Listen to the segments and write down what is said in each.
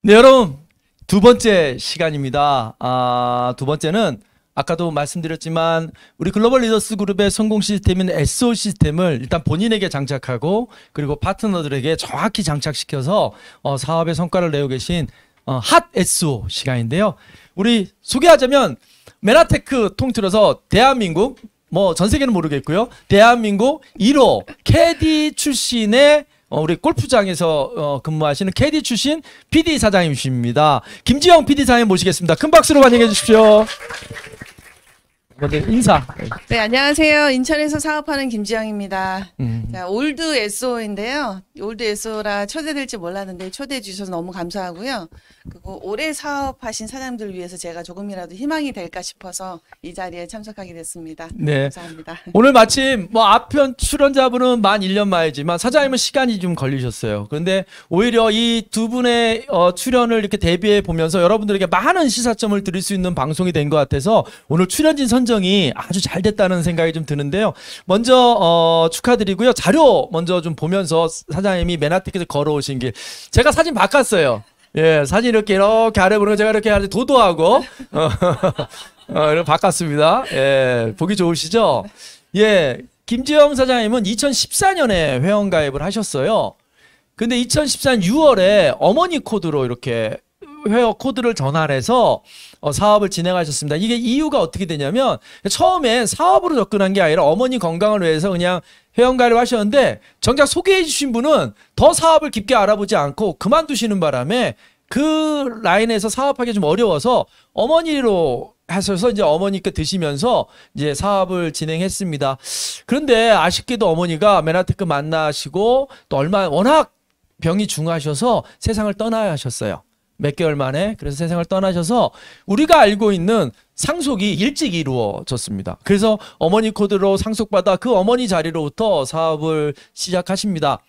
네, 여러분. 두 번째 시간입니다. 두 번째는 아까도 말씀드렸지만 우리 글로벌 리더스 그룹의 성공 시스템인 SO 시스템을 일단 본인에게 장착하고 그리고 파트너들에게 정확히 장착시켜서 사업의 성과를 내고 계신 핫 SO 시간인데요. 우리 소개하자면 메나테크 통틀어서 대한민국 전 세계는 모르겠고요. 대한민국 1호 캐디 출신의 우리 골프장에서 근무하시는 캐디 출신 PD 사장님이십니다. 김지영 PD 사장님 모시겠습니다. 큰 박수로 환영해 주십시오. 먼저 인사. 네, 안녕하세요. 인천에서 사업하는 김지영입니다. 자, 올드 SO인데요. 올드 SO라 초대될지 몰랐는데 초대해 주셔서 너무 감사하고요. 그리고 올해 사업하신 사장님들 위해서 제가 조금이라도 희망이 될까 싶어서 이 자리에 참석하게 됐습니다. 네. 감사합니다. 오늘 마침 앞편 출연자분은 만 1년 만이지만 사장님은 시간이 좀 걸리셨어요. 그런데 오히려 이 두 분의 출연을 이렇게 대비해 보면서 여러분들에게 많은 시사점을 드릴 수 있는 방송이 된 것 같아서 오늘 출연진 선정이 아주 잘 됐다는 생각이 좀 드는데요. 먼저 축하드리고요. 자료 먼저 좀 보면서 사장님이 메나테크에서 걸어오신 길 제가 사진 바꿨어요. 예, 사진 이렇게 아래 보는 거 제가 이렇게 아주 도도하고 이렇게 바꿨습니다. 예, 보기 좋으시죠? 예, 김지영 사장님은 2014년에 회원가입을 하셨어요. 근데 2014년 6월에 어머니 코드로 이렇게 회원 코드를 전환해서 사업을 진행하셨습니다. 이게 이유가 어떻게 되냐면 처음에 사업으로 접근한 게 아니라 어머니 건강을 위해서 그냥 회원가입을 하셨는데 정작 소개해 주신 분은 더 사업을 깊게 알아보지 않고 그만두시는 바람에 그 라인에서 사업하기 좀 어려워서 어머니로 하셔서 이제 어머니께 드시면서 이제 사업을 진행했습니다. 그런데 아쉽게도 어머니가 메나테크 만나시고 또 워낙 병이 중하셔서 세상을 떠나야 하셨어요. 몇 개월 만에. 그래서 세상을 떠나셔서 우리가 알고 있는 상속이 일찍 이루어졌습니다. 그래서 어머니 코드로 상속받아 그 어머니 자리로부터 사업을 시작하십니다.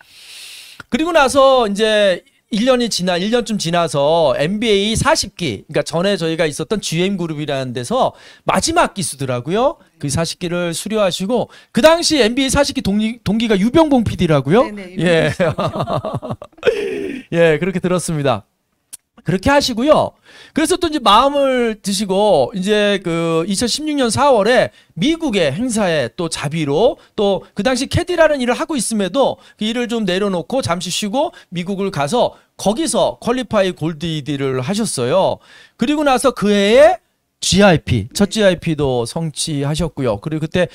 그리고 나서 이제 1년쯤 지나서 MBA 40기, 그러니까 전에 저희가 있었던 GM그룹이라는 데서 마지막 기수더라고요. 그 40기를 수료하시고 그 당시 MBA 40기 동기가 유병봉 PD라고요? 네네. 예. 예, 그렇게 들었습니다. 그렇게 하시고요. 그래서 또 이제 마음을 드시고 이제 그 2016년 4월에 미국의 행사에 또 자비로 또 그 당시 캐디라는 일을 하고 있음에도 그 일을 좀 내려놓고 잠시 쉬고 미국을 가서 거기서 퀄리파이 골드 ED를 하셨어요. 그리고 나서 그 해에 GIP, 첫 GIP도 성취하셨고요. 그리고 그때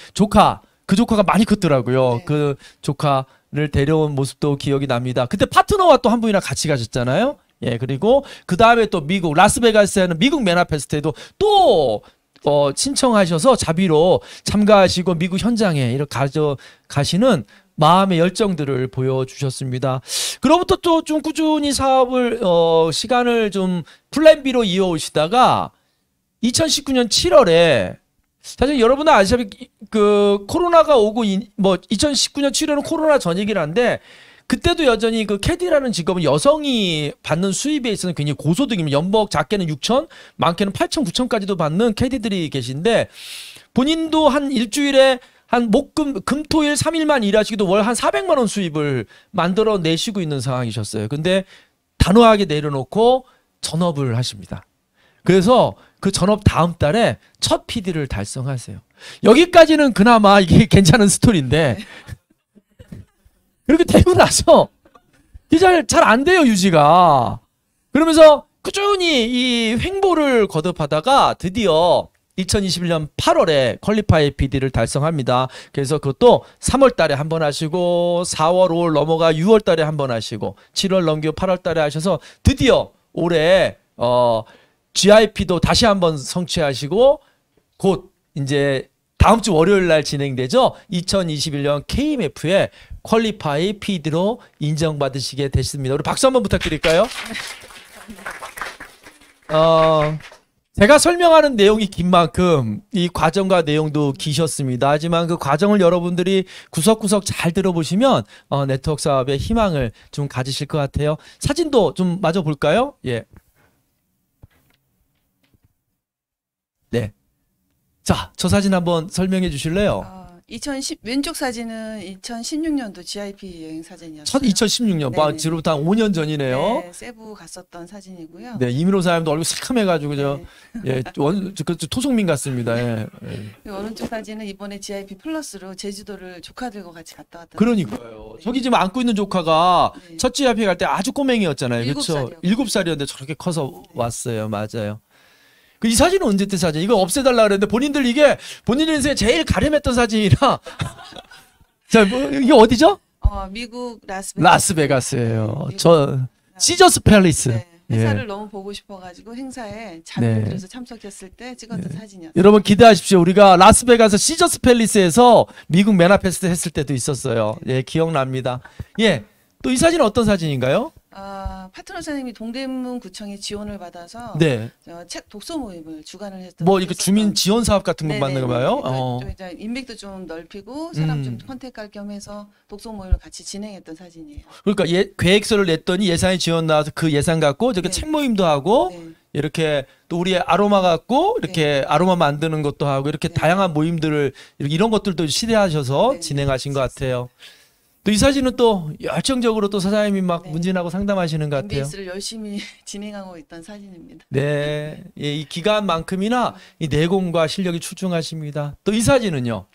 그 조카가 많이 컸더라고요. 네. 그 조카를 데려온 모습도 기억이 납니다. 그때 파트너와 또 한 분이랑 같이 가셨잖아요. 예, 그리고 그 다음에 또 미국 라스베가스에 하는 미국 메나페스트에도 또 신청하셔서 자비로 참가하시고 미국 현장에 이렇게 가시는 마음의 열정들을 보여주셨습니다. 그로부터 또 좀 꾸준히 사업을 시간을 좀 플랜 B로 이어오시다가 2019년 7월에 사실 여러분은 아시다시피 그 코로나가 오고 2019년 7월은 코로나 전이긴 한데 그때도 여전히 그 캐디라는 직업은 여성이 받는 수입에 있어서는 굉장히 고소득입니다. 연봉 작게는 6천, 많게는 8천, 9천까지도 받는 캐디들이 계신데 본인도 한 일주일에 한 금토일 3일만 일하시기도 월 한 400만 원 수입을 만들어 내시고 있는 상황이셨어요. 근데 단호하게 내려놓고 전업을 하십니다. 그래서 그 전업 다음 달에 첫 PD를 달성하세요. 여기까지는 그나마 이게 괜찮은 스토리인데 그렇게 되고 나서 잘 안 돼요, 유지가. 그러면서 꾸준히 이 횡보를 거듭하다가 드디어 2021년 8월에 퀄리파이 PD를 달성합니다. 그래서 그것도 3월 달에 한 번 하시고 4월, 5월 넘어가 6월 달에 한 번 하시고 7월 넘기고 8월 달에 하셔서 드디어 올해 GIP도 다시 한 번 성취하시고 곧 이제 다음 주 월요일 날 진행되죠. 2021년 KMF의 퀄리파이 PD로 인정받으시게 됐습니다. 우리 박수 한번 부탁드릴까요? 제가 설명하는 내용이 긴 만큼 이 과정과 내용도 기셨습니다. 하지만 그 과정을 여러분들이 구석구석 잘 들어보시면 네트워크 사업의 희망을 좀 가지실 것 같아요. 사진도 좀 마저 볼까요? 예. 네. 자, 저 사진 한번 설명해 주실래요? 왼쪽 사진은 2016년도 GIP 여행 사진이었어요. 첫 2016년, 네네. 지금부터 한 5년 전이네요. 네, 세부 갔었던 사진이고요. 네, 이민호 사람도 얼굴 새카매가지고 네. 토속민 같습니다. 예. 그리고 오른쪽 사진은 이번에 GIP 플러스로 제주도를 조카들과 같이 갔다 왔던. 그러니까요. 저기 지금 안고 있는 조카가 네. 첫 GIP 갈 때 아주 꼬맹이였잖아요. 일곱 그렇죠? 살이었고. 7살이었는데 저렇게 커서 왔어요. 맞아요. 이 사진은 언제 때 사진? 이거 없애달라 그랬는데 본인들 이게 본인 인생에 제일 가름했던 사진이라. 자, 이게 어디죠? 미국 라스베가스예요. 네, 저 시저스 팰리스. 네, 회사를 예. 너무 보고 싶어가지고 행사에 자비를 네. 들여서 참석했을 때 찍었던 사진이었어요. 여러분 기대하십시오. 우리가 라스베가스 시저스 팰리스에서 미국 맨하탄 했을 때도 있었어요. 예, 기억납니다. 예. 또 이 사진은 어떤 사진인가요? 파트너 선생님이 동대문 구청에 지원을 받아서 네. 책 독서 모임을 주관을 했던. 뭐 이렇게 주민 지원 사업 같은 거 네네네. 맞는 거 봐요. 또 이제 인맥도 좀 넓히고 사람 좀 컨택할 겸해서 독서 모임을 같이 진행했던 사진이에요. 그러니까 계획서를 냈더니 예산이 지원 나와서 그 예산 갖고 이렇게 네. 책 모임도 하고 네. 이렇게 또 우리의 아로마 갖고 이렇게 아로마 만드는 것도 하고 이렇게 네. 다양한 모임들을 이런 것들도 시대하셔서 네. 진행하신 것 같아요. 또 이 사진은 또 열정적으로 또 사장님이 막 네. 문진하고 상담하시는 것 같아요. MBS를 열심히 진행하고 있던 사진입니다. 네, 예, 이 기간만큼이나 이 내공과 실력이 출중하십니다. 또 이 사진은요.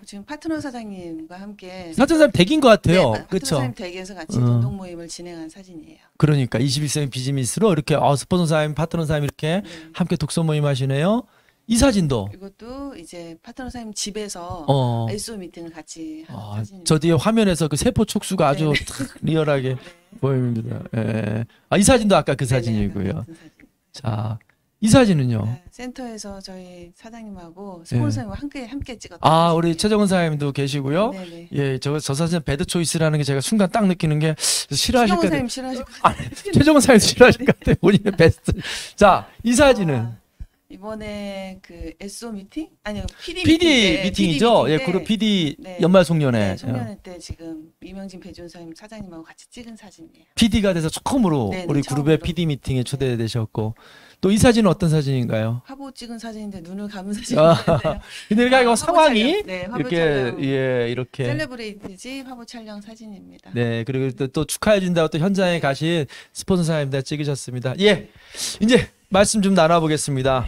지금 파트너 사장님과 함께 사진사님 댁인 것 같아요. 파트너 그렇죠. 사장님 댁에서 같이 운동 모임을 진행한 사진이에요. 그러니까 21세기 비즈니스로 이렇게 스폰서사님, 파트너사님 이렇게 함께 독서 모임 하시네요. 이 사진도 이것도 이제 파트너 사장님 집에서 SO 미팅을 같이 한 사진입니다. 저 뒤에 화면에서 그 세포 촉수가 아주 탁 리얼하게 보입니다. 예. 이 사진도 아까 그 사진이고요. 같은 사진. 자, 이 사진은요. 네, 센터에서 저희 사장님하고 스폰서님과 함께 찍었던 우리 사진이에요. 최정은 사장님도 계시고요. 네네. 예, 저 사진 배드 초이스라는 게 제가 순간 딱 느끼는 게 싫어하실 것 같아요. 최정은 사장님 싫어하실 것 아니, 최정은 사장님 싫어하실 것 같아요. 본인의 베스트. 자, 이 사진은 이번에 그 SO 미팅? 아니요 PD 미팅이죠. 미팅 예, 때 그룹 PD 네. 연말 송년회. 네, 송년회 때 지금 이명진 배준사님 사장님하고 같이 찍은 사진이에요. PD가 돼서 처음으로 네, 우리 처음으로. 그룹의 PD 미팅에 초대되셨고 또 이 사진은 어떤 사진인가요? 화보 찍은 사진인데 눈을 감은 아, 사진인데요. 근데 이거 화보 상황이 촬영. 네, 화보 이렇게 촬영. 이렇게 셀레브레이트지 화보 촬영 사진입니다. 네, 그리고 또 축하해 준다고 또 현장에 가신 스폰서사님들 찍으셨습니다. 예, 이제 말씀 좀 나눠보겠습니다.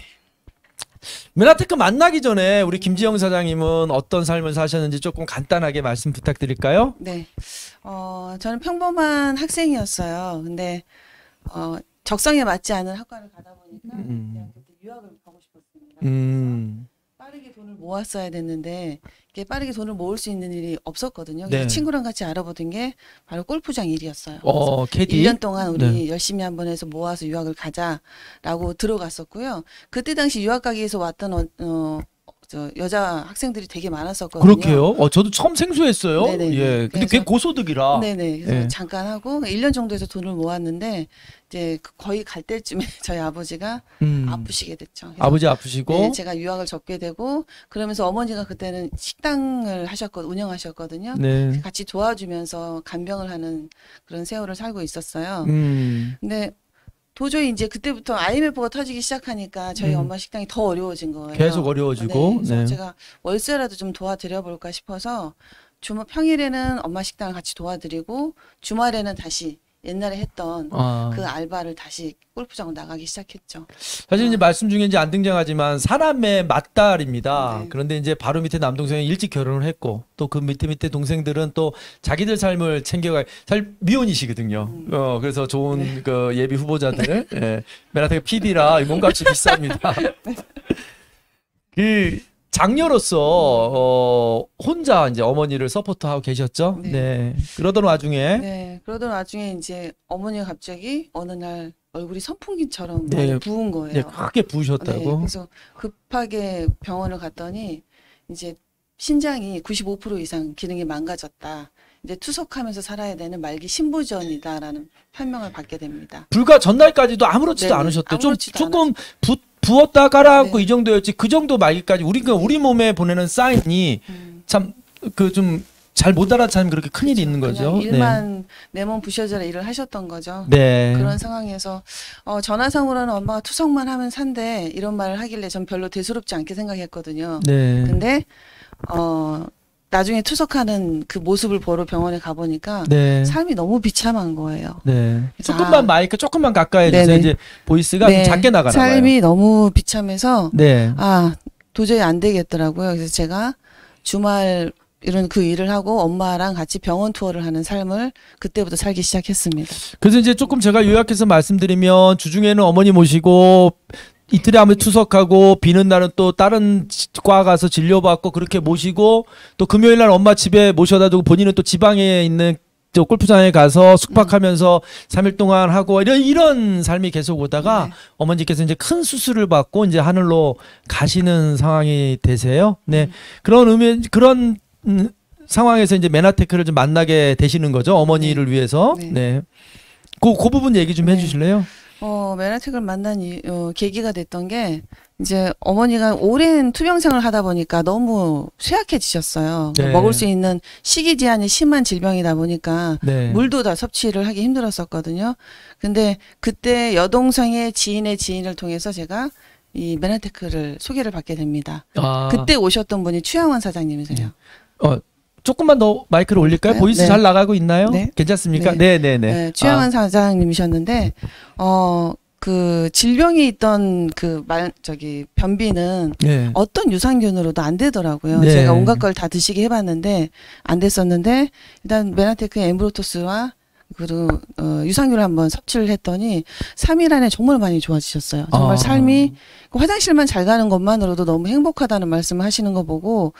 메나테크 만나기 전에 우리 김지영 사장님은 어떤 삶을 사셨는지 조금 간단하게 말씀 부탁드릴까요? 네, 저는 평범한 학생이었어요. 근데 적성에 맞지 않은 학과를 가다 보니까 대학교 때 유학을 가고 싶었습니다. 빠르게 돈을 모았어야 됐는데 이게 빠르게 돈을 모을 수 있는 일이 없었거든요. 그래서 네. 친구랑 같이 알아보던 게 바로 골프장 일이었어요. 캐디. 1년 동안 우리 네. 열심히 한번 해서 모아서 유학을 가자라고 들어갔었고요. 그때 당시 유학 가기 위해서 왔던 저 여자 학생들이 되게 많았었거든요. 그렇게요? 저도 처음 생소했어요. 네네네. 예, 근데 그래서- 꽤 고소득이라. 네네. 그래서 예. 잠깐 하고 1년 정도 해서 돈을 모았는데 이제 거의 갈 때쯤에 저희 아버지가 아프시게 됐죠. 그래서 아버지 아프시고. 네, 제가 유학을 접게 되고 그러면서 어머니가 그때는 식당을 운영하셨거든요. 네. 같이 도와주면서 간병을 하는 그런 세월을 살고 있었어요. 근데 도저히 이제 그때부터 IMF가 터지기 시작하니까 저희 엄마 식당이 더 어려워진 거예요. 계속 어려워지고. 그래서 네. 제가 월세라도 좀 도와드려 볼까 싶어서 평일에는 엄마 식당을 같이 도와드리고 주말에는 다시 옛날에 했던 그 알바를 다시 골프장으로 나가기 시작했죠. 사실 이제 말씀 중에 이제 안 등장하지만 사남매 맞딸입니다. 네. 그런데 이제 바로 밑에 남동생이 일찍 결혼을 했고 또 그 밑에 동생들은 또 자기들 삶을 챙겨가 사실 미혼이시거든요. 그래서 좋은 그 예비 후보자들 예. 메나테크 PD라 몸값이 비쌉니다. 그 장녀로서 혼자 이제 어머니를 서포트하고 계셨죠. 네. 네. 그러던 와중에 네, 그러던 와중에 이제 어머니가 갑자기 어느 날 얼굴이 선풍기처럼 네. 많이 부은 거예요. 네, 크게 부으셨다고. 네, 그래서 급하게 병원을 갔더니 이제 신장이 95% 이상 기능이 망가졌다. 이제 투석하면서 살아야 되는 말기 신부전이다라는 판명을 받게 됩니다. 불과 전날까지도 아무렇지도 네네, 않으셨대. 아무렇지도 조금 부었다 깔아갖고 네. 이 정도였지. 그 정도 말기까지 우리 몸에 보내는 사인이 참 그 좀 잘 못 알아차면 그렇게 큰 일이 있는 거죠. 그냥 일만 내 몸 부셔져라 일을 하셨던 거죠. 네. 그런 상황에서 전화상으로는 엄마가 투석만 하면 산대 이런 말을 하길래 전 별로 대수롭지 않게 생각했거든요. 네. 근데 나중에 투석하는 그 모습을 보러 병원에 가보니까 네. 삶이 너무 비참한 거예요. 네. 그래서 조금만 마이크 조금만 가까이 해주세요. 네네. 이제 보이스가 좀 작게 나가나 봐요. 삶이 너무 비참해서 네. 도저히 안 되겠더라고요. 그래서 제가 주말 이런 그 일을 하고 엄마랑 같이 병원 투어를 하는 삶을 그때부터 살기 시작했습니다. 그래서 이제 조금 제가 요약해서 말씀드리면 주중에는 어머니 모시고 이틀에 한 번 투석하고 비는 날은 또 다른 과 가서 진료받고 그렇게 모시고 또 금요일 날 엄마 집에 모셔다 두고 본인은 또 지방에 있는 저 골프장에 가서 숙박하면서 3일 동안 하고 이런 삶이 계속 오다가 어머니께서 이제 큰 수술을 받고 이제 하늘로 가시는 상황이 되세요. 네. 그런 상황에서 이제 메나테크를 좀 만나게 되시는 거죠. 어머니를 위해서. 네. 그 부분 얘기 좀 해주실래요? 메나텍을 만난 계기가 됐던 게 이제 어머니가 오랜 투병생활을 하다 보니까 너무 쇠약해지셨어요. 네. 먹을 수 있는 식이 제한이 심한 질병이다 보니까 네. 물도 다 섭취를 하기 힘들었었거든요. 근데 그때 여동생의 지인의 지인을 통해서 제가 이 메나테크를 소개를 받게 됩니다. 그때 오셨던 분이 추양원 사장님이세요. 조금만 더 마이크를 올릴까요? 보이스 네. 잘 나가고 있나요? 네. 괜찮습니까? 네. 추양원 사장님이셨는데 그 질병이 있던 변비는 네. 어떤 유산균으로도 안 되더라고요. 네. 제가 온갖 걸 다 드시게 해봤는데 안 됐었는데 일단 메나테크 엠브로토스와 그리고 유산균을 한번 섭취를 했더니 3일 안에 정말 많이 좋아지셨어요. 정말 삶이 화장실만 잘 가는 것만으로도 너무 행복하다는 말씀을 하시는 거 보고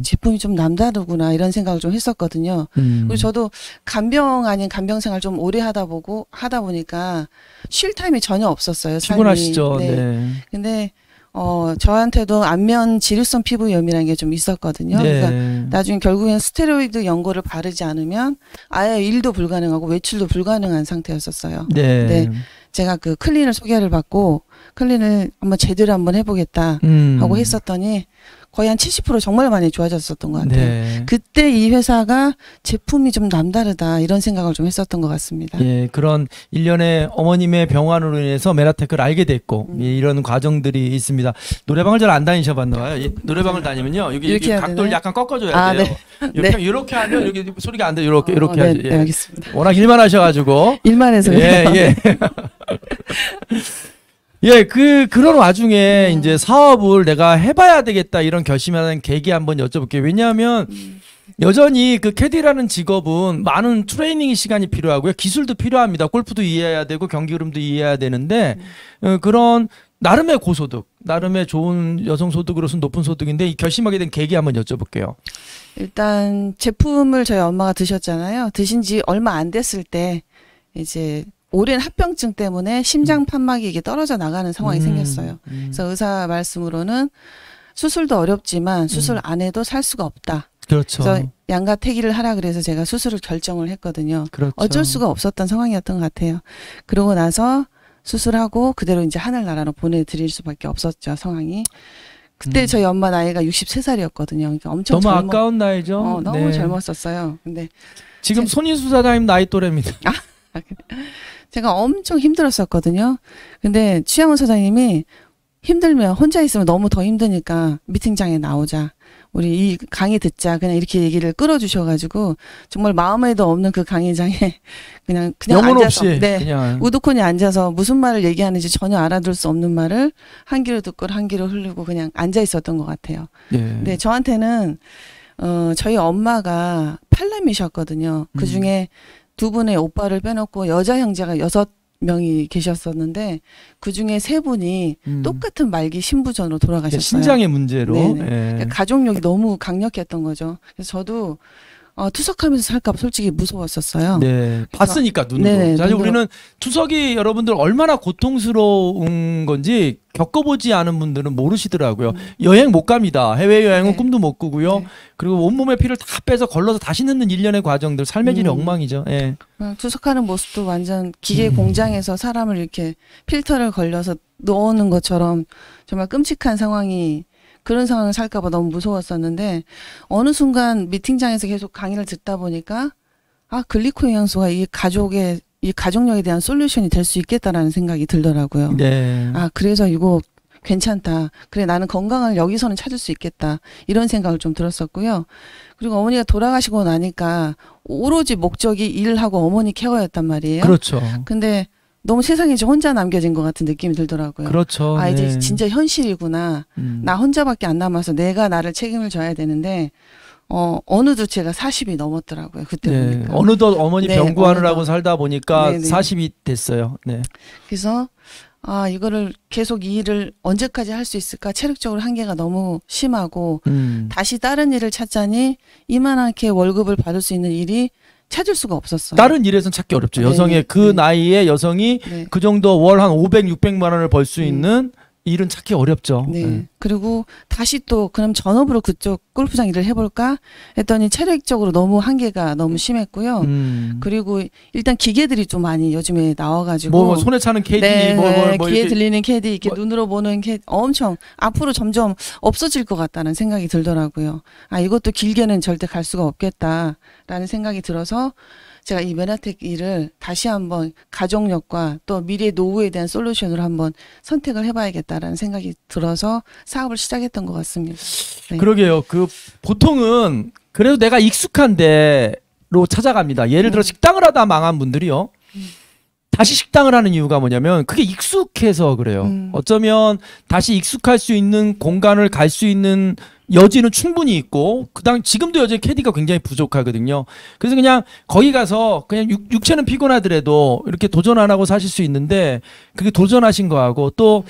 제품이 좀 남다르구나 이런 생각을 좀 했었거든요. 그리고 저도 간병 아닌 간병 생활 좀 오래 하다 보니까 쉴 타임이 전혀 없었어요. 피곤하시죠. 삶이. 네. 근데 저한테도 안면 지루성 피부염이라는 게 좀 있었거든요. 네. 그러니까 나중에 결국엔 스테로이드 연고를 바르지 않으면 아예 일도 불가능하고 외출도 불가능한 상태였었어요. 네. 네. 제가 그 클린을 소개를 받고 클린을 제대로 한번 해보겠다 하고 했었더니 거의 한 70% 정말 많이 좋아졌었던 것 같아요. 네. 그때 이 회사가 제품이 좀 남다르다 이런 생각을 좀 했었던 것 같습니다. 예, 그런 일련의 어머님의 병환으로 인해서 메나테크를 알게 됐고 예, 이런 과정들이 있습니다. 노래방을 잘 안 다니셔봤나 봐요. 노래방을 다니면요 여기 각도를 되나요? 약간 꺾어줘야 돼요. 이렇게 하면 여기 소리가 안 돼요. 이렇게 네, 하죠. 예. 네, 알겠습니다. 워낙 일만 하셔가지고 일만 해서요. 예. 예, 그런 와중에 이제 사업을 내가 해봐야 되겠다 이런 결심하는 계기 한번 여쭤볼게요. 왜냐하면 여전히 그 캐디라는 직업은 많은 트레이닝 시간이 필요하고요. 기술도 필요합니다. 골프도 이해해야 되고 경기 흐름도 이해해야 되는데 그런 나름의 고소득, 나름의 좋은 여성 소득으로서 높은 소득인데 이 결심하게 된 계기 한번 여쭤볼게요. 일단 제품을 저희 엄마가 드셨잖아요. 드신 지 얼마 안 됐을 때 이제 오랜 합병증 때문에 심장 판막이 이게 떨어져 나가는 상황이 생겼어요. 그래서 의사 말씀으로는 수술도 어렵지만 수술 안 해도 살 수가 없다. 그렇죠. 그래서 양가 태기를 하라 그래서 제가 수술을 결정을 했거든요. 그렇죠. 어쩔 수가 없었던 상황이었던 것 같아요. 그러고 나서 수술하고 그대로 이제 하늘나라로 보내드릴 수밖에 없었죠, 상황이. 그때 저희 엄마 나이가 63살이었거든요. 그러니까 엄청 너무 아까운 나이죠. 너무 젊었었어요. 근데 지금 손인수 사장님 나이 또래입니다. 제가 엄청 힘들었었거든요. 근데 추양원 사장님이 힘들면 혼자 있으면 너무 더 힘드니까 미팅장에 나오자. 우리 이 강의 듣자. 그냥 이렇게 얘기를 끌어주셔가지고 정말 마음에도 없는 그 강의장에 그냥 영혼 앉아서 없이 그냥 우두커니 앉아서 무슨 말을 얘기하는지 전혀 알아들 수 없는 말을 한 귀로 듣고 한 귀로 흘리고 그냥 앉아 있었던 것 같아요. 예. 근데 저한테는 저희 엄마가 팔남이셨거든요. 그 중에 두 분의 오빠를 빼놓고 여자 형제가 6명이 계셨었는데 그 중에 3분이 똑같은 말기 신부전으로 돌아가셨어요. 신장의 문제로. 예. 가족력이 너무 강력했던 거죠. 그래서 저도 투석하면서 살까 봐 솔직히 무서웠었어요. 네, 봤으니까 눈으로. 네네, 사실 눈으로. 우리는 투석이 여러분들 얼마나 고통스러운 건지 겪어보지 않은 분들은 모르시더라고요. 여행 못 갑니다. 해외 여행은 꿈도 못 꾸고요. 네. 그리고 온몸의 피를 다 빼서 걸러서 다시 넣는 일련의 과정들, 삶의 질이 엉망이죠. 예. 투석하는 모습도 완전 기계 공장에서 사람을 이렇게 필터를 걸려서 넣는 것처럼 정말 끔찍한 상황이 그런 상황을 살까봐 너무 무서웠었는데 어느 순간 미팅장에서 계속 강의를 듣다 보니까 글리코 영양소가 이 가족력에 대한 솔루션이 될 수 있겠다라는 생각이 들더라고요. 네. 그래서 이거 괜찮다. 그래 나는 건강을 여기서는 찾을 수 있겠다. 이런 생각을 좀 들었었고요. 그리고 어머니가 돌아가시고 나니까 오로지 목적이 일하고 어머니 케어였단 말이에요. 그렇죠. 근데 너무 세상에 저 혼자 남겨진 것 같은 느낌이 들더라고요. 그렇죠. 아 이제 네. 진짜 현실이구나. 나 혼자밖에 안 남아서 내가 나를 책임을 져야 되는데 어느덧 제가 40이 넘었더라고요. 그때 네. 보니까. 어느덧 어머니 네, 병구하느라고 어느덧. 살다 보니까 네네. 40이 됐어요. 네. 그래서 아 이거를 계속 이 일을 언제까지 할 수 있을까? 체력적으로 한계가 너무 심하고 다시 다른 일을 찾자니 이만하게 월급을 받을 수 있는 일이 찾을 수가 없었어요. 다른 일에선 찾기 어렵죠. 네네. 여성의 그 네. 나이에 여성이 네. 그 정도 월 한 500, 600만 원을 벌 수 있는 일은 찾기 어렵죠. 네. 네. 그리고 다시 또 그럼 전업으로 그쪽 골프장 일을 해볼까 했더니 체력적으로 너무 한계가 너무 심했고요. 그리고 일단 기계들이 좀 많이 요즘에 나와가지고 뭐 손에 차는 캐디, 네, 뭐 귀에 이렇게 들리는 캐디, 이렇게 뭐- 눈으로 보는 캐디 엄청 앞으로 점점 없어질 것 같다는 생각이 들더라고요. 아 이것도 길게는 절대 갈 수가 없겠다라는 생각이 들어서 제가 이 메나텍 일을 다시 한번 가족력과 또 미래 노후에 대한 솔루션으로 한번 선택을 해봐야겠다라는 생각이 들어서 사업을 시작했던 것 같습니다. 네. 그러게요. 그 보통은 그래도 내가 익숙한 데로 찾아갑니다. 예를 들어 식당을 하다 망한 분들이요. 다시 식당을 하는 이유가 뭐냐면 그게 익숙해서 그래요. 어쩌면 다시 익숙할 수 있는 공간을 갈 수 있는 여지는 충분히 있고 지금도 여전히 캐디가 굉장히 부족하거든요. 그래서 그냥 거기 가서 그냥 육체는 피곤하더라도 이렇게 도전 안 하고 사실 수 있는데 그게 도전하신 거하고 또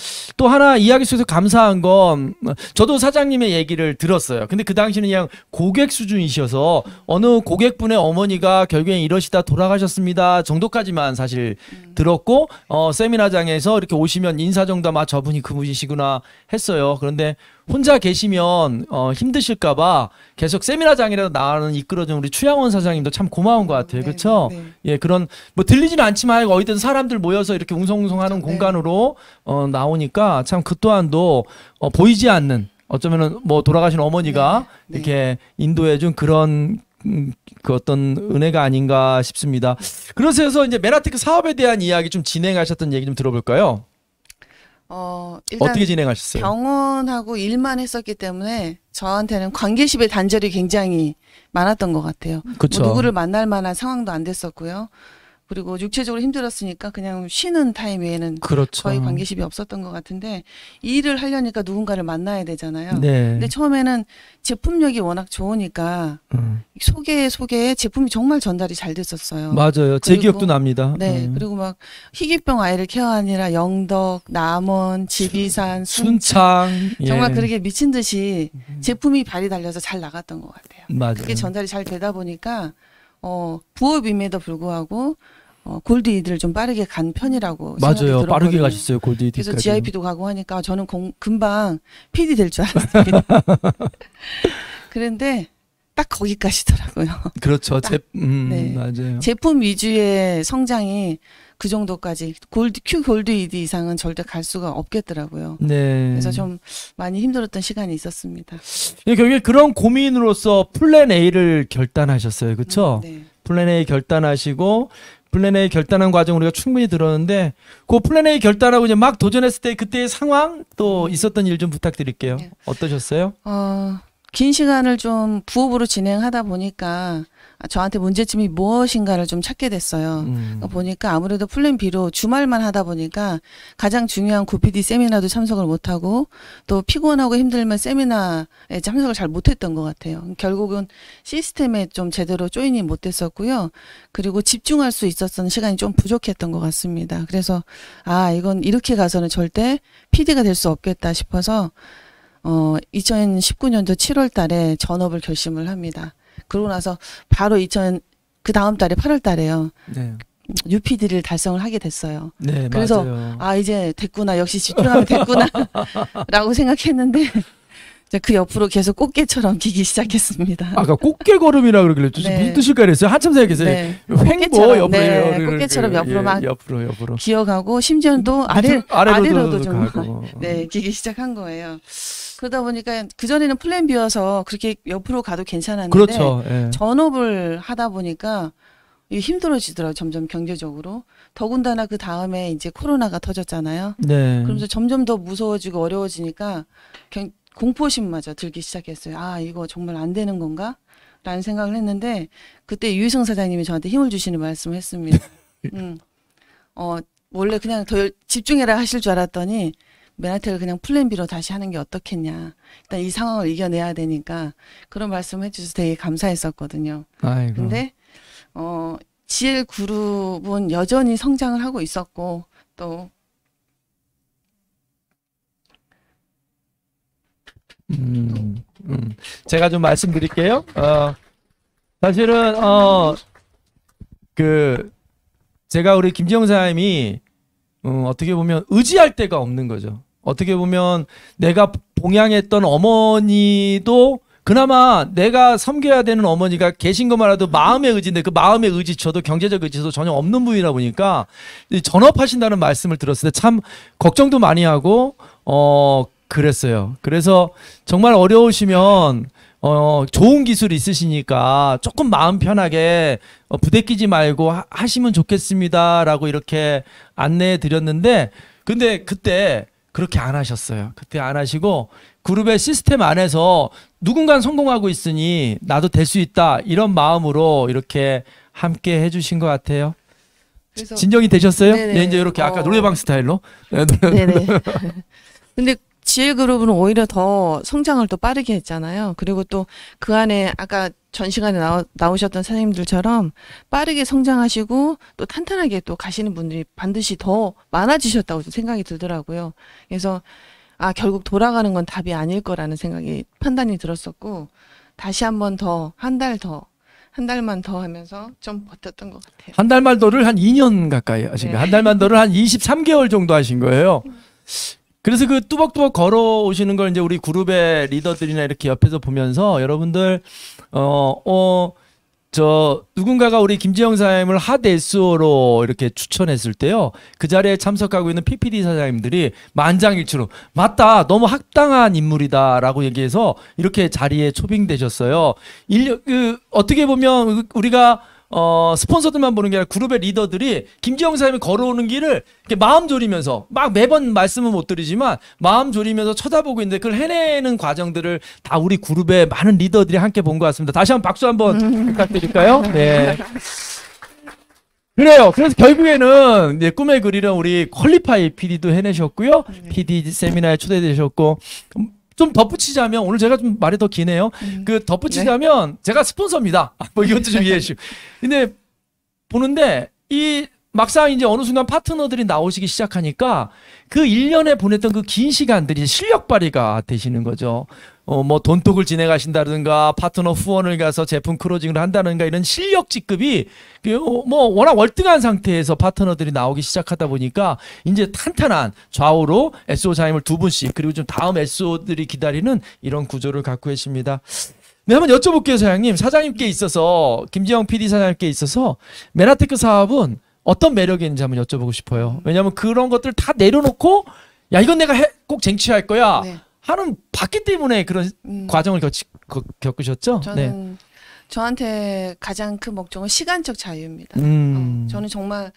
하나 이야기 속에서 감사한 건 저도 사장님의 얘기를 들었어요. 근데 그 당시는 그냥 고객 수준이셔서 어느 고객분의 어머니가 결국엔 이러시다 돌아가셨습니다 정도까지만 사실 들었고 세미나장에서 이렇게 오시면 인사 정도 저분이 그분이시구나 했어요. 그런데 혼자 계시면 힘드실까봐 계속 세미나장이라도 나와는 이끌어준 우리 추양원 사장님도 참 고마운 것 같아요. 네, 그렇죠? 네. 예, 그런 뭐 들리지는 않지만 어디든 사람들 모여서 이렇게 웅성웅성하는 네. 공간으로 나오니까 참 그 또한도 보이지 않는 어쩌면은 뭐 돌아가신 어머니가 네. 이렇게 인도해준 그런 그 어떤 은혜가 아닌가 싶습니다. 그래서 이제 메나테크 사업에 대한 이야기 좀 진행하셨던 얘기 좀 들어볼까요? 일단 어떻게 진행하셨어요? 병원하고 일만 했었기 때문에 저한테는 관계십의 단절이 굉장히 많았던 것 같아요. 그쵸. 뭐 누구를 만날 만한 상황도 안 됐었고요. 그리고 육체적으로 힘들었으니까 그냥 쉬는 타임 외에는 그렇죠. 거의 관계십이 없었던 것 같은데 이 일을 하려니까 누군가를 만나야 되잖아요. 네. 근데 처음에는 제품력이 워낙 좋으니까 소개에 제품이 정말 전달이 잘 됐었어요. 맞아요. 제 그리고- 기억도 납니다. 네, 그리고 막 희귀병 아이를 케어하느라 영덕, 남원, 지리산, 순창 정말 예. 그렇게 미친 듯이 제품이 발이 달려서 잘 나갔던 것 같아요. 맞아요. 그게 전달이 잘 되다 보니까 부업임에도 불구하고 골드 이드를 좀 빠르게 간 편이라고 생각이 맞아요. 들었거든요. 빠르게 가셨어요. 골드 이디까지. 그래서 GIP도 가고 하니까 저는 금방 PD 될 줄 알았어요. 그런데 딱 거기까지더라고요. 그렇죠. 네. 맞아요. 제품 위주의 성장이 그 정도까지 큐 골드 이드 이상은 절대 갈 수가 없겠더라고요. 네. 그래서 좀 많이 힘들었던 시간이 있었습니다. 결국에 그런 고민으로서 플랜 A를 결단하셨어요. 그렇죠? 네. 플랜 A 결단하시고 플랜 A 결단한 과정 우리가 충분히 들었는데 그 플랜 A 결단하고 이제 막 도전했을 때 그때의 상황 또 있었던 일 좀 부탁드릴게요. 네. 어떠셨어요? 긴 시간을 좀 부업으로 진행하다 보니까 저한테 문제점이 무엇인가를 좀 찾게 됐어요. 보니까 아무래도 플랜 B로 주말만 하다 보니까 가장 중요한 고PD 세미나도 참석을 못하고 또 피곤하고 힘들면 세미나에 참석을 잘 못했던 것 같아요. 결국은 시스템에 좀 제대로 조인이 못됐었고요. 그리고 집중할 수 있었던 시간이 좀 부족했던 것 같습니다. 그래서 이건 이렇게 가서는 절대 PD가 될 수 없겠다 싶어서 2019년도 7월 달에 전업을 결심을 합니다. 그러고 나서 바로 그 다음 달에 8월 달에요. 네. UPD를 달성을 하게 됐어요. 네, 그래서 맞아요. 이제 됐구나. 역시 집중하면 됐구나. 라고 생각했는데 이제 그 옆으로 계속 꽃게처럼 기기 시작했습니다. 아까 꽃게 걸음이라 그러길래 네. 무슨 뜻일까 그랬어요. 한참 생각했어요. 네. 횡보 꽃게처럼, 옆으로 네, 꽃게처럼 옆으로 막 옆으로 기어가고 심지어는 또 아래로도 아래로도 좀 가고. 기기 시작한 거예요. 그러다 보니까 그전에는 플랜 B여서 그렇게 옆으로 가도 괜찮았는데 그렇죠. 예. 전업을 하다 보니까 이게 힘들어지더라고요. 점점 경제적으로. 더군다나 그 다음에 이제 코로나가 터졌잖아요. 네. 그러면서 점점 더 무서워지고 어려워지니까 공포심마저 들기 시작했어요. 아, 이거 정말 안 되는 건가? 라는 생각을 했는데 그때 유희성 사장님이 저한테 힘을 주시는 말씀을 했습니다. 원래 그냥 더 집중해라 하실 줄 알았더니 메나텍을 그냥 플랜 B로 다시 하는 게 어떻겠냐. 일단 이 상황을 이겨내야 되니까 그런 말씀을 해주셔서 되게 감사했었거든요. 아이고. 근데 GL 그룹은 여전히 성장을 하고 있었고 또 제가 좀 말씀드릴게요. 사실은 제가 우리 김지영 사장님이 어떻게 보면 의지할 데가 없는 거죠. 어떻게 보면 내가 봉양했던 어머니도 그나마 내가 섬겨야 되는 어머니가 계신 것만 해도 마음의 의지인데 그 마음의 의지쳐도 경제적 의지도 전혀 없는 분이다 보니까 전업하신다는 말씀을 들었을 때 참 걱정도 많이 하고 그랬어요. 그래서 정말 어려우시면 좋은 기술이 있으시니까 조금 마음 편하게 부대끼지 말고 하시면 좋겠습니다라고 이렇게 안내해 드렸는데 근데 그때 그렇게 안 하셨어요. 그때 안 하시고 그룹의 시스템 안에서 누군가는 성공하고 있으니 나도 될 수 있다 이런 마음으로 이렇게 함께 해주신 것 같아요. 그래서 진정이 되셨어요? 네네. 네, 이제 이렇게 아까 노래방 스타일로. 네네. 근데 GL그룹은 오히려 더 성장을 또 빠르게 했잖아요. 그리고 또 그 안에 아까 전 시간에 나오셨던 사장님들처럼 빠르게 성장하시고 또 탄탄하게 또 가시는 분들이 반드시 더 많아지셨다고 생각이 들더라고요. 그래서 결국 돌아가는 건 답이 아닐 거라는 생각이 판단이 들었었고 다시 한 번 더 한 달만 더 하면서 좀 버텼던 것 같아요. 한 달만 더를 한 2년 가까이 하신 거예요. 한 달만 더를 한 23개월 정도 하신 거예요. 그래서 그 뚜벅뚜벅 걸어오시는 걸 이제 우리 그룹의 리더들이나 이렇게 옆에서 보면서 여러분들 누군가가 우리 김지영 사장님을 핫 SO로 이렇게 추천했을 때요. 그 자리에 참석하고 있는 PPD 사장님들이 만장일치로 맞다. 너무 합당한 인물이다라고 얘기해서 이렇게 자리에 초빙되셨어요. 어떻게 보면 우리가 스폰서들만 보는 게 아니라 그룹의 리더들이 김지영 사장님이 걸어오는 길을 이렇게 마음 졸이면서 막 매번 말씀은 못 드리지만 마음 졸이면서 쳐다보고 있는데 그걸 해내는 과정들을 다 우리 그룹의 많은 리더들이 함께 본 것 같습니다. 다시 한번 박수 한번 부탁드릴까요? 네. 그래요. 그래서 결국에는 이제 꿈에 그리는 우리 퀄리파이 PD도 해내셨고요. PD 세미나에 초대되셨고 좀 덧붙이자면 오늘 제가 좀 말이 더 기네요. 그 덧붙이자면 제가 스폰서입니다. 뭐 이것도 좀 이해해 주시고. 근데 보는데 이 막상 이제 어느 순간 파트너들이 나오시기 시작하니까 그 1년에 보냈던 그 긴 시간들이 실력 발휘가 되시는 거죠. 뭐 돈톡을 진행하신다든가 파트너 후원을 가서 제품 크로징을 한다든가 이런 실력 직급이 뭐 워낙 월등한 상태에서 파트너들이 나오기 시작하다 보니까 이제 탄탄한 좌우로 SO 자임을 2분씩 그리고 좀 다음 SO들이 기다리는 이런 구조를 갖고 계십니다. 네, 한번 여쭤볼게요, 사장님. 사장님께 있어서 김지영 PD 사장님께 있어서 메나테크 사업은 어떤 매력이 있는지 한번 여쭤보고 싶어요. 왜냐하면 그런 것들 다 내려놓고 야 이건 내가 꼭 쟁취할 거야 네. 하는 봤기 때문에 그런 과정을 겪으셨죠? 저는 저한테 가장 큰 목적은 시간적 자유입니다. 저는 정말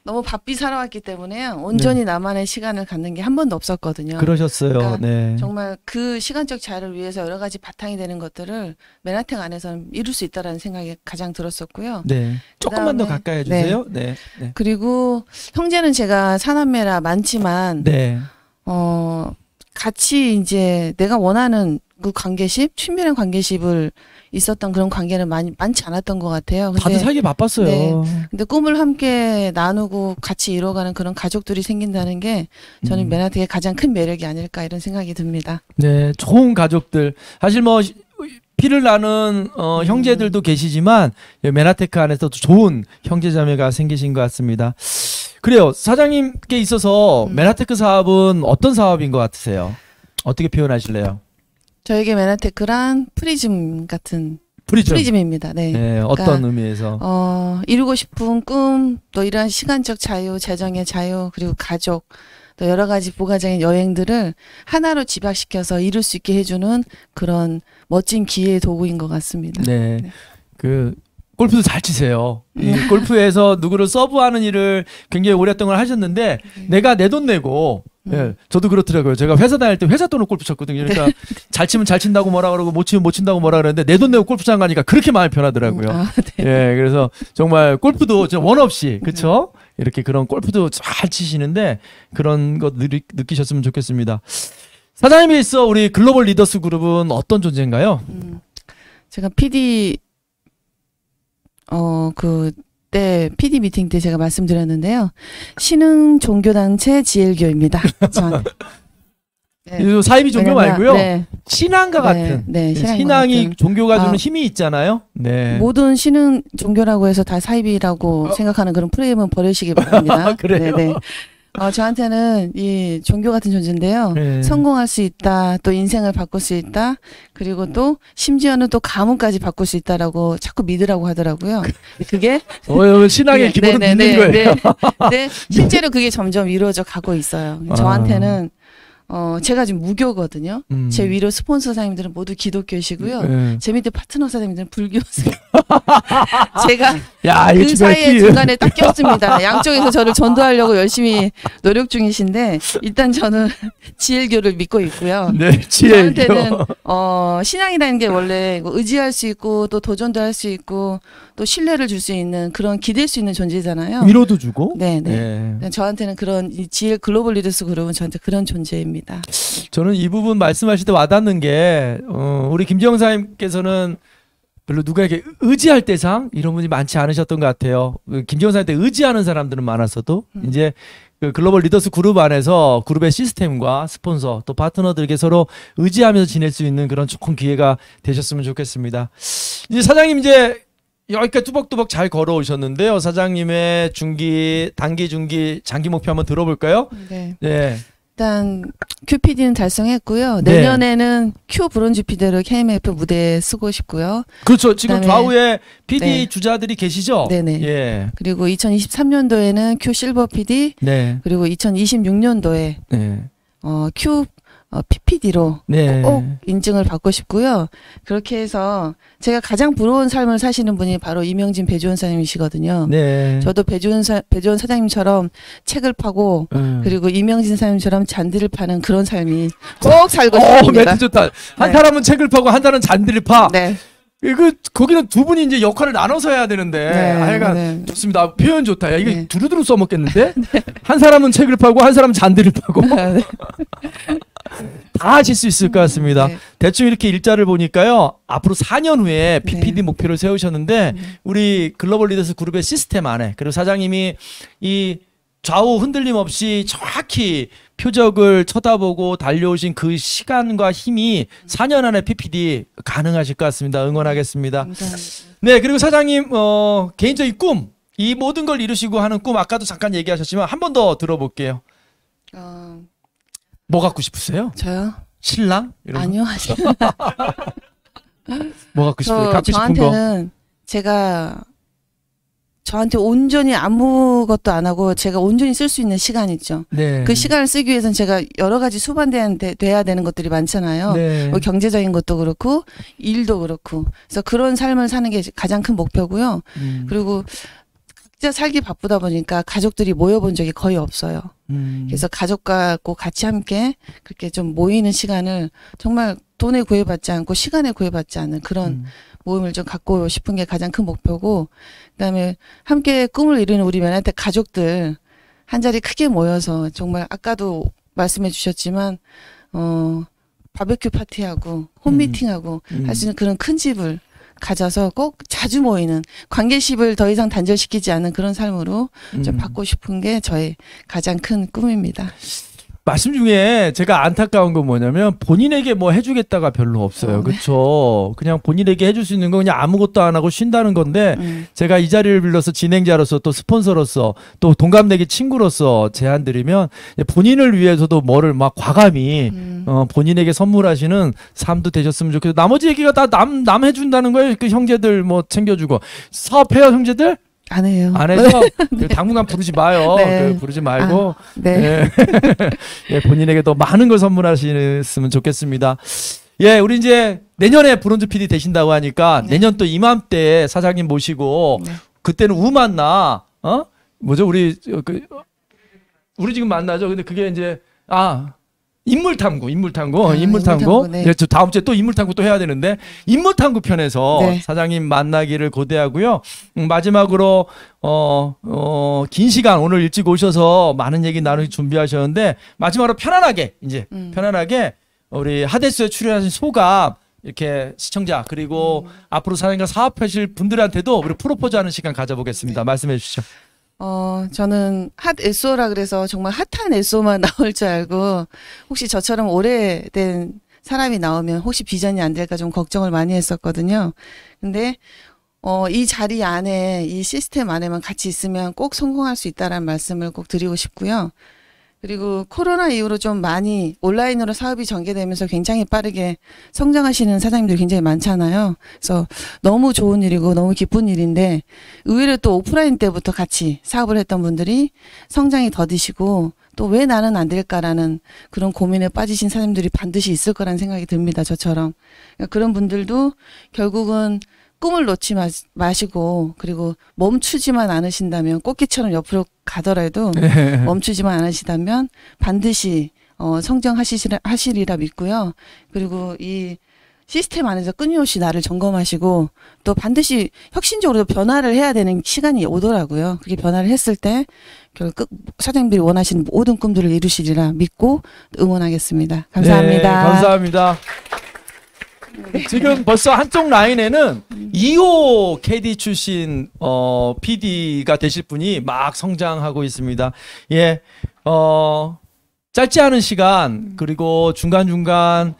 너무 바삐 살아왔기 때문에 온전히 나만의 시간을 갖는 게 한 번도 없었거든요. 그러셨어요. 그러니까 네. 정말 정말 그 시간적 자유를 위해서 여러 가지 바탕이 되는 것들을 메나텍 안에서는 이룰 수 있다라는 생각이 가장 들었었고요. 네. 조금만 더 그다음에- 가까이 해주세요. 네. 네. 그리고 형제는 제가 사남매라 많지만 네. 같이 이제 내가 원하는 그 관계십, 친밀한 관계십을 있었던 그런 관계는 많지 않았던 것 같아요. 다들 살기 바빴어요. 네. 근데 꿈을 함께 나누고 같이 이뤄가는 그런 가족들이 생긴다는 게 저는 메나텍의 가장 큰 매력이 아닐까 이런 생각이 듭니다. 네. 좋은 가족들. 사실 뭐 피를 나눈 형제들도 계시지만 메나테크 안에서도 좋은 형제자매가 생기신 것 같습니다. 그래요. 사장님께 있어서 메나테크 사업은 어떤 사업인 것 같으세요? 어떻게 표현하실래요? 저에게 메나테크란 프리즘 같은 프리즘. 프리즘입니다. 네. 네, 어떤 그러니까 의미에서? 이루고 싶은 꿈, 또 이러한 시간적 자유, 재정의 자유, 그리고 가족, 또 여러 가지 부가적인 여행들을 하나로 집약시켜서 이룰 수 있게 해주는 그런 멋진 기회의 도구인 것 같습니다. 네. 네. 그 골프도 잘 치세요. 이 골프에서 누구를 서브하는 일을 굉장히 오랫동안 하셨는데 내가 내 돈 내고 예, 저도 그렇더라고요. 제가 회사 다닐 때 회사 돈으로 골프 쳤거든요. 그러니까 잘 치면 잘 친다고 뭐라 그러고 못 치면 못 친다고 뭐라 그러는데 내 돈 내고 골프장 가니까 그렇게 마음이 편하더라고요. 네. 예, 그래서 정말 골프도 원 없이 그렇죠? 이렇게 그런 골프도 잘 치시는데 그런 거 느끼셨으면 좋겠습니다. 사장님이 있어 우리 글로벌 리더스 그룹은 어떤 존재인가요? 제가 PD 그때 PD 미팅 때 제가 말씀드렸는데요. 신흥 종교단체 GL교입니다. 네. 사이비 종교 말고요. 네. 신앙과 같은. 네, 신앙이 같은. 종교가 주는 힘이 있잖아요. 네. 모든 신흥 종교라고 해서 다 사이비라고 생각하는 그런 프레임은 버리시기 바랍니다. 그래요? 네네. 저한테는 이 종교 같은 존재인데요. 네. 성공할 수 있다, 또 인생을 바꿀 수 있다, 그리고 또 심지어는 또 가문까지 바꿀 수 있다라고 자꾸 믿으라고 하더라고요. 그게 신앙의 기본은 믿는 거예요. 네, 실제로 그게 점점 이루어져 가고 있어요. 저한테는 제가 지금 무교거든요. 제 위로 스폰서 사장님들은 모두 기독교시고요. 제 밑에 파트너 사장님들은 불교세요. 제가 그 사이에 중간에 딱 꼈습니다. 양쪽에서 저를 전도하려고 열심히 노력 중이신데 일단 저는 지혜교를 믿고 있고요. 네, 지혜교. 저한테는 신앙이라는 게 원래 의지할 수 있고 또 도전도 할 수 있고 또 신뢰를 줄 수 있는 그런 기댈 수 있는 존재잖아요. 위로도 주고. 네. 저한테는 그런 이 지혜 글로벌 리더스 그룹은 저한테 그런 존재입니다. 저는 이 부분 말씀하실 때 와닿는 게 우리 김지영 사님께서는 별로 누구에게 의지할 대상 이런 분이 많지 않으셨던 것 같아요. 김지영 사님한테 의지하는 사람들은 많았어도 이제 그 글로벌 리더스 그룹 안에서 그룹의 시스템과 스폰서 또 파트너들에게 서로 의지하면서 지낼 수 있는 그런 좋은 기회가 되셨으면 좋겠습니다. 이제 사장님 이제 여기까지 뚜벅뚜벅 잘 걸어오셨는데요. 사장님의 중기, 단기, 중기, 장기 목표 한번 들어볼까요? 네. 네. 일단 QPD는 달성했고요. 네. 내년에는 Q 브론즈 PD로 KMF 무대에 쓰고 싶고요. 그렇죠. 지금 그다음에, 좌우에 PD 네. 주자들이 계시죠? 네네. 예. 그리고 2023년도에는 Q 실버 PD, 네. 그리고 2026년도에 네. Q PPD로 네. 꼭 인증을 받고 싶고요. 그렇게 해서 제가 가장 부러운 삶을 사시는 분이 바로 이명진 배주원 사장님이시거든요. 네. 저도 배주원 사장님처럼 책을 파고 그리고 이명진 사장님처럼 잔디를 파는 그런 삶이 꼭 살고 싶습니다. 멘트 좋다. 한 네. 사람은 책을 파고 한 사람은 잔디를 파. 네. 거기는 두 분이 이제 역할을 나눠서 해야 되는데. 네, 하여간 네. 좋습니다. 표현 좋다. 야, 이게 네. 두루두루 써먹겠는데? 한 사람은 책을 파고 한 사람은 잔디를 파고. 네. 다 하실 수 있을 것 같습니다. 네. 대충 이렇게 일자를 보니까요. 앞으로 4년 후에 PPD 네. 목표를 세우셨는데 우리 글로벌 리더스 그룹의 시스템 안에 그리고 사장님이 이 좌우 흔들림 없이 정확히 표적을 쳐다보고 달려오신 그 시간과 힘이 4년 안에 PPD 가능하실 것 같습니다. 응원하겠습니다. 감사합니다. 네, 그리고 사장님 개인적인 꿈, 이 모든 걸 이루시고 하는 꿈 아까도 잠깐 얘기하셨지만 한 번 더 들어볼게요. 뭐 갖고 싶으세요? 저요? 신랑? 이런 거? 아니요. 뭐 갖고 싶으세요? 갖고 싶은 거? 저한테는 저한테 온전히 아무것도 안 하고 제가 온전히 쓸 수 있는 시간 있죠. 네. 그 시간을 쓰기 위해서는 제가 여러 가지 수반돼야 되는 것들이 많잖아요. 네. 뭐 경제적인 것도 그렇고 일도 그렇고. 그래서 그런 삶을 사는 게 가장 큰 목표고요. 그리고 각자 살기 바쁘다 보니까 가족들이 모여본 적이 거의 없어요. 그래서 가족과 꼭 같이 함께 그렇게 좀 모이는 시간을 정말 돈에 구애받지 않고 시간에 구애받지 않는 그런 모임을 좀 갖고 싶은 게 가장 큰 목표고, 그다음에 함께 꿈을 이루는 우리 맨하탄 가족들 한 자리 크게 모여서 정말 아까도 말씀해 주셨지만 바베큐 파티하고 홈미팅하고 할 수 있는 그런 큰 집을 가져서 꼭 자주 모이는, 관계십을 더 이상 단절시키지 않는 그런 삶으로 좀 받고 싶은 게 저의 가장 큰 꿈입니다. 말씀 중에 제가 안타까운 건 뭐냐면 본인에게 뭐 해주겠다가 별로 없어요. 네. 그렇죠. 그냥 본인에게 해줄 수 있는 건 그냥 아무것도 안 하고 쉰다는 건데 제가 이 자리를 빌려서 진행자로서 또 스폰서로서 또 동갑내기 친구로서 제안 드리면 본인을 위해서도 뭐를 막 과감히 본인에게 선물하시는 삶도 되셨으면 좋겠어요. 나머지 얘기가 다 남 해준다는 거예요. 그 형제들 뭐 챙겨주고. 사업해요 형제들? 안 해요. 안 해서 당분간 부르지 마요. 네. 부르지 말고 네. 네. 예, 본인에게 더 많은 걸 선물하시면 좋겠습니다. 예, 우리 이제 내년에 브론즈 PD 되신다고 하니까 네. 내년 또 이맘때 사장님 모시고 네. 그때는 우만나 뭐죠 우리 우리 지금 만나죠. 근데 그게 이제 인물탐구. 네. 예, 저 다음 주에 또 인물탐구 또 해야 되는데 인물탐구 편에서 네. 사장님 만나기를 고대하고요. 마지막으로 긴 시간 오늘 일찍 오셔서 많은 얘기 나누기 준비하셨는데 마지막으로 편안하게 이제 편안하게 우리 하데스에 출연하신 소감 이렇게 시청자 그리고 앞으로 사장님과 사업하실 분들한테도 우리 프로포즈하는 시간 가져보겠습니다. 네. 말씀해 주시죠. 저는 핫 SO라 그래서 정말 핫한 SO만 나올 줄 알고 혹시 저처럼 오래된 사람이 나오면 혹시 비전이 안 될까 좀 걱정을 많이 했었거든요. 근데 이 자리 안에 이 시스템 안에만 같이 있으면 꼭 성공할 수 있다라는 말씀을 꼭 드리고 싶고요. 그리고 코로나 이후로 좀 많이 온라인으로 사업이 전개되면서 굉장히 빠르게 성장하시는 사장님들이 굉장히 많잖아요. 그래서 너무 좋은 일이고 너무 기쁜 일인데 의외로 또 오프라인 때부터 같이 사업을 했던 분들이 성장이 더디시고 또 왜 나는 안 될까라는 그런 고민에 빠지신 사장님들이 반드시 있을 거라는 생각이 듭니다. 저처럼. 그러니까 그런 분들도 결국은 꿈을 놓지 마시고 그리고 멈추지만 않으신다면 꽃게처럼 옆으로 가더라도 멈추지만 않으시다면 반드시 성장하시리라 믿고요. 그리고 이 시스템 안에서 끊임없이 나를 점검하시고 또 반드시 혁신적으로 변화를 해야 되는 시간이 오더라고요. 그렇게 변화를 했을 때 결국 사장님들이 원하시는 모든 꿈들을 이루시리라 믿고 응원하겠습니다. 감사합니다. 네, 감사합니다. 지금 벌써 한쪽 라인에는 2호 KD 출신 PD가 되실 분이 막 성장하고 있습니다. 예, 짧지 않은 시간 그리고 중간중간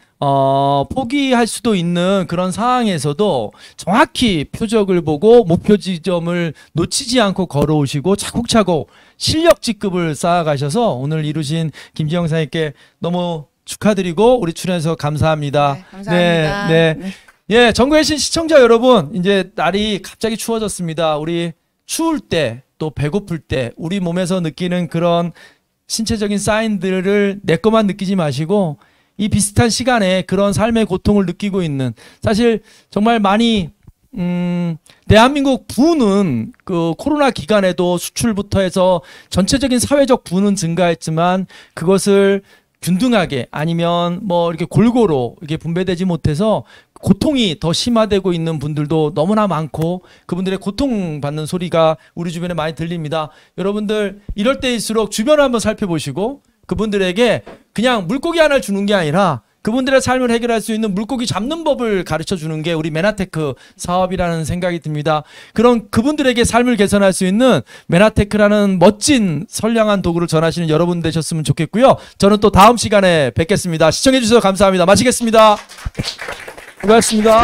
포기할 수도 있는 그런 상황에서도 정확히 표적을 보고 목표 지점을 놓치지 않고 걸어오시고 차곡차곡 실력 직급을 쌓아가셔서 오늘 이루신 김지영 사장님께 너무 축하드리고 우리 출연해서 감사합니다. 네, 감사합니다. 네. 예, 전국에 계신 시청자 여러분, 이제 날이 갑자기 추워졌습니다. 우리 추울 때 또 배고플 때 우리 몸에서 느끼는 그런 신체적인 사인들을 내 것만 느끼지 마시고 이 비슷한 시간에 그런 삶의 고통을 느끼고 있는 사실 정말 많이 대한민국 부는 그 코로나 기간에도 수출부터 해서 전체적인 사회적 부는 증가했지만 그것을 균등하게 아니면 뭐 이렇게 골고루 이렇게 분배되지 못해서 고통이 더 심화되고 있는 분들도 너무나 많고 그분들의 고통받는 소리가 우리 주변에 많이 들립니다. 여러분들 이럴 때일수록 주변을 한번 살펴보시고 그분들에게 그냥 물고기 하나를 주는 게 아니라 그분들의 삶을 해결할 수 있는 물고기 잡는 법을 가르쳐 주는 게 우리 메나테크 사업이라는 생각이 듭니다. 그런 그분들에게 삶을 개선할 수 있는 메나테크라는 멋진 선량한 도구를 전하시는 여러분 되셨으면 좋겠고요. 저는 또 다음 시간에 뵙겠습니다. 시청해 주셔서 감사합니다. 마치겠습니다. 고맙습니다.